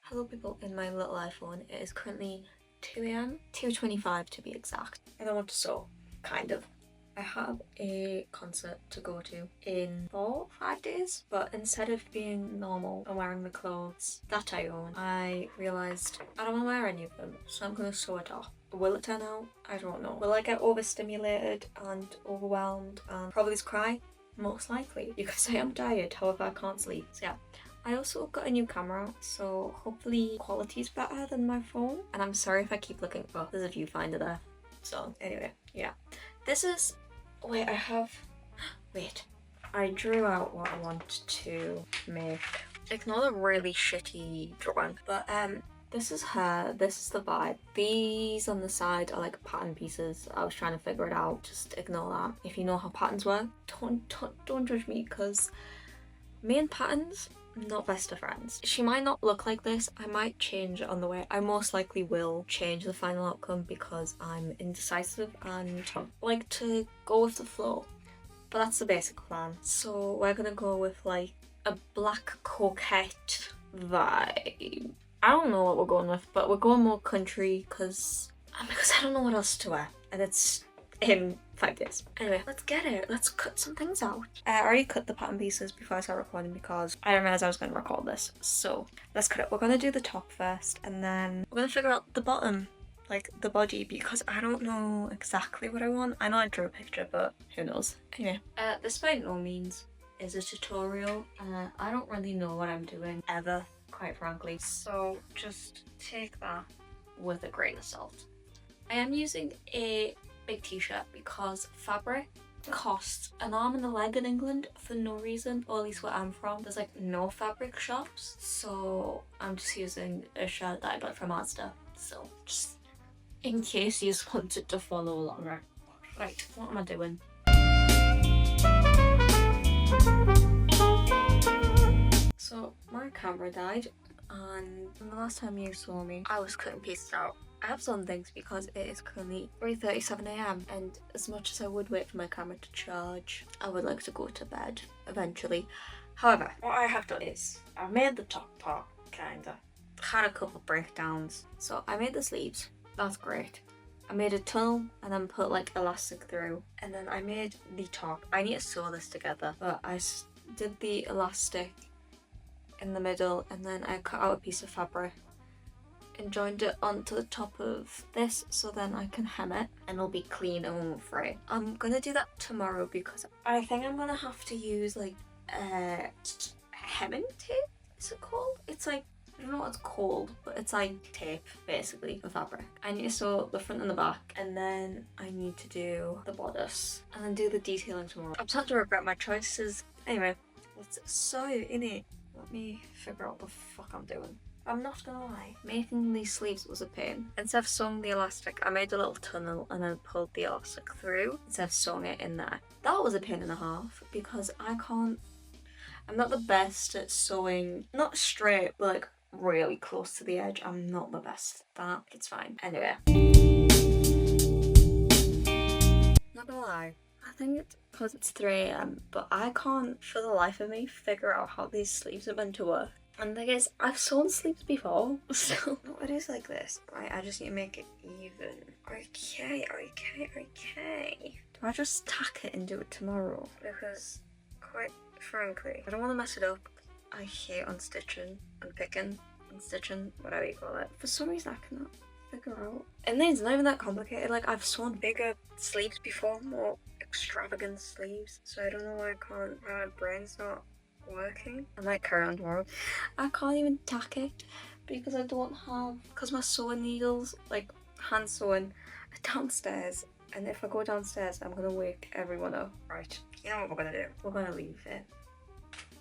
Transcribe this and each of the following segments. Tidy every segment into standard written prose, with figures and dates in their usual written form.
Hello people in my little iPhone. It is currently 2 a.m, 2:25 to be exact. And I want to sew, kind of. I have a concert to go to in 4-5 days, but instead of being normal and wearing the clothes that I own, I realised I don't want to wear any of them, so I'm going to sew it off. Will it turn out? I don't know. Will I get overstimulated and overwhelmed and probably just cry? Most likely, because I am tired, however I can't sleep. So yeah. I also got a new camera, so hopefully quality's better than my phone. And I'm sorry if I keep looking for, there's a viewfinder there. So anyway, yeah. This is, wait, I drew out what I want to make. Ignore the really shitty drawing, but this is her, this is the vibe. These on the side are like pattern pieces. I was trying to figure it out, just ignore that. If you know how patterns work, don't judge me, because me and patterns, not best of friends. She might not look like this. I might change it on the way. I most likely will change the final outcome because I'm indecisive and like to go with the flow. But that's the basic plan. So we're gonna go with like a black coquette vibe. I don't know what we're going with, but we're going more country because I don't know what else to wear. And it's in 5 days. Anyway, let's get it. Let's cut some things out. I already cut the pattern pieces before I started recording because I didn't realize I was going to record this. So let's cut it. We're going to do the top first and then we're going to figure out the bottom, like the body, because I don't know exactly what I want. I know I drew a picture, but who knows. Anyway, this by no means is a tutorial. I don't really know what I'm doing ever, quite frankly. So just take that with a grain of salt. I am using a big t-shirt because fabric costs an arm and a leg in England for no reason, or at least where I'm from. There's like no fabric shops, so I'm just using a shirt that I got from Asda. So just in case you just wanted to follow along. Right, what am I doing? So my camera died, and the last time you saw me I was cutting pieces out. I have some things because it is currently 3:37 a.m. and as much as I would wait for my camera to charge, I would like to go to bed eventually. However, what I have done is I made the top part, kinda. Had a couple breakdowns. So I made the sleeves, that's great. I made a tunnel and then put like elastic through. And then I made the top. I need to sew this together, but I did the elastic in the middle and then I cut out a piece of fabric and joined it onto the top of this so then I can hem it and it'll be clean and won't fray. I'm gonna do that tomorrow because I think I'm gonna have to use like hemming tape, is it called? It's like, I don't know what it's called, but it's like tape basically for fabric. I need to sew the front and the back and then I need to do the bodice and then do the detailing tomorrow. I'm starting to regret my choices. Anyway, let's sew in it. Let me figure out what the fuck I'm doing. I'm not gonna lie, making these sleeves was a pain. Instead of sewing the elastic, I made a little tunnel and then pulled the elastic through instead of sewing it in there. That was a pain and a half because I'm not the best at sewing, not straight, but like really close to the edge. I'm not the best at that. It's fine. Anyway. Not gonna lie, I think it's because it's 3 a.m, but I can't for the life of me figure out how these sleeves are meant to work. And the thing is, I've sewn sleeves before, so it is like this. Right, I just need to make it even. Okay. Do I just tack it and do it tomorrow? Because, quite frankly, I don't want to mess it up. I hate unstitching, unpicking, unstitching, whatever you call it. For some reason, I cannot figure out. And then it's not even that complicated. Like, I've sewn bigger sleeves before, more extravagant sleeves. So I don't know why I can't, why my brain's not working. I might carry on tomorrow. I can't even tack it because I don't have, because my sewing needles, like hand sewing, are downstairs, and if I go downstairs I'm gonna wake everyone up. Right, you know what we're gonna do? We're gonna leave it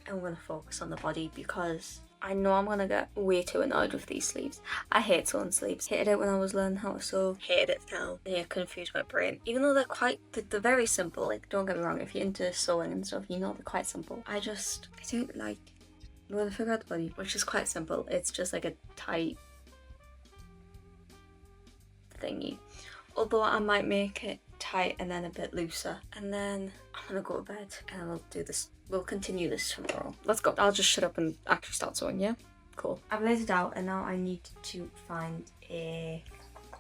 and we're gonna focus on the body because I know I'm gonna get way too annoyed with these sleeves. I hate sewing sleeves. Hated it when I was learning how to sew. Hated it now. They confuse my brain. Even though they're very simple. Like, don't get me wrong, if you're into sewing and stuff, you know they're quite simple. I don't like, we're gonna figure out the body, which is quite simple. It's just like a tight thingy. Although I might make it tight and then a bit looser. And then I'm gonna go to bed and we'll do this. We'll continue this tomorrow. Let's go. I'll just shut up and actually start sewing, yeah? Cool. I've laid it out and now I need to find a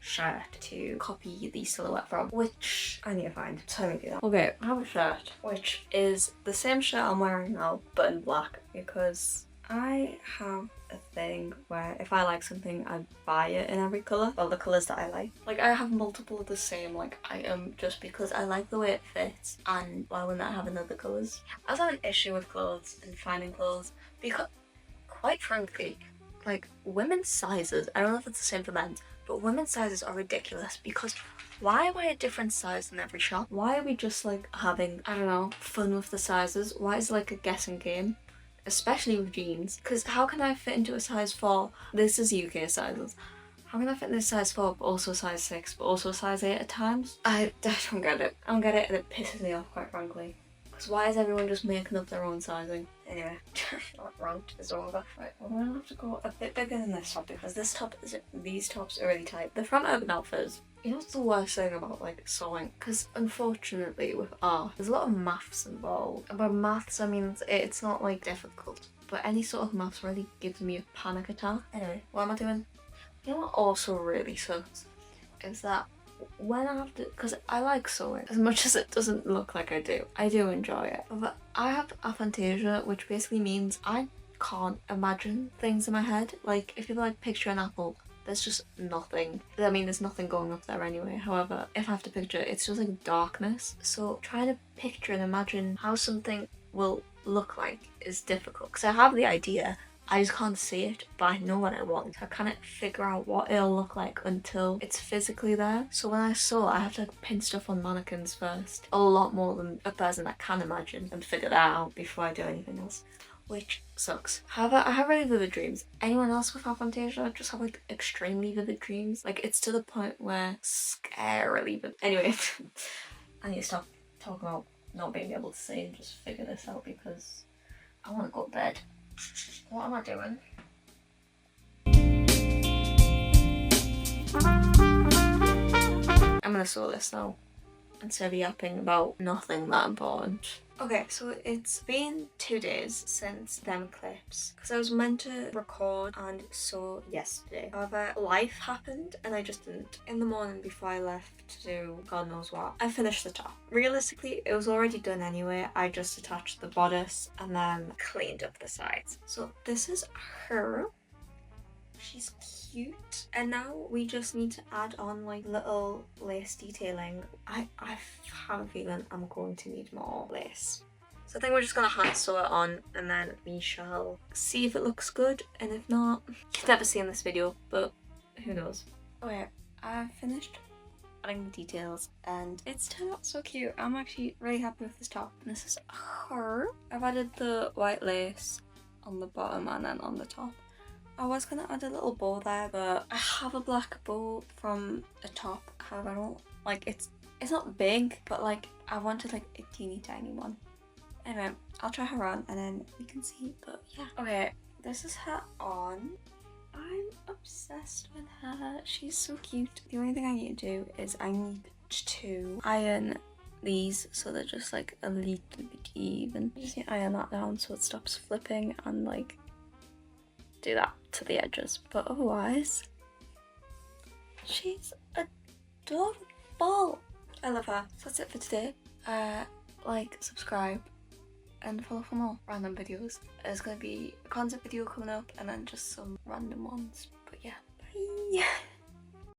shirt to copy the silhouette from, which I need to find. So let me do that. Okay, I have a shirt which is the same shirt I'm wearing now but in black, because I have a thing where if I like something I buy it in every colour. Well, the colours that I like. Like I have multiple of the same like item just because I like the way it fits, and why wouldn't I have another colours? I have an issue with clothes and finding clothes because quite frankly, like women's sizes, I don't know if it's the same for men's, but women's sizes are ridiculous because why am I a different size in every shop? Why are we just like having, I don't know, fun with the sizes? Why is it like a guessing game? Especially with jeans. Because how can I fit into a size 4? This is UK sizes. How can I fit in this size 4 but also size 6 but also size 8 at times? I don't get it. I don't get it and it pisses me off quite frankly. Because why is everyone just making up their own sizing? Anyway, not wrong, it's over. Right, well, I'm gonna have to go a bit bigger than this top because this top is, these tops are really tight. The front open outfits, you know what's the worst thing about like sewing? Because unfortunately with art, there's a lot of maths involved. And by maths I mean it's not like difficult, but any sort of maths really gives me a panic attack. Anyway, what am I doing? You know what also really sucks? Is that when I have to, because I like sewing as much as it doesn't look like I do enjoy it, but I have aphantasia, which basically means I can't imagine things in my head. Like if you like picture an apple, there's just nothing. I mean there's nothing going up there anyway. However, if I have to picture it, it's just like darkness, so trying to picture and imagine how something will look like is difficult because I have the idea, I just can't see it, but I know what I want. I can't figure out what it'll look like until it's physically there. So when I sew, I have to like pin stuff on mannequins first. A lot more than a person that can imagine and figure that out before I do anything else, which sucks. However, I have really vivid dreams. Anyone else with aphantasia just have like extremely vivid dreams? Like it's to the point where scarily vivid. Anyway, I need to stop talking about not being able to see and just figure this out because I want to go to bed. What am I doing? I'm gonna sew this now instead of yapping about nothing that important. Okay, so it's been 2 days since them clips because I was meant to record and sew yesterday. However, life happened and I just didn't. In the morning before I left to do God knows what, I finished the top. Realistically, it was already done anyway. I just attached the bodice and then cleaned up the sides. So this is her. She's cute. And now we just need to add on like little lace detailing. I have a feeling I'm going to need more lace. So I think we're just gonna hand sew it on and then we shall see if it looks good, and if not, you've never seen this video, but who knows. Okay, I've finished adding the details and it's turned out so cute. I'm actually really happy with this top. And this is her. I've added the white lace on the bottom and then on the top. I was gonna add a little bow there, but I have a black bow from a top. However, I don't like it's not big, but like I wanted like a teeny tiny one. Anyway, I'll try her on and then we can see. But yeah, okay, this is her on. I'm obsessed with her. She's so cute. The only thing I need to do is I need to iron these so they're just like a little bit even. I just need to iron that down so it stops flipping and like do that to the edges, but otherwise she's adorable. I love her. So that's it for today. Like, subscribe and follow for more random videos. There's gonna be a concept video coming up and then just some random ones.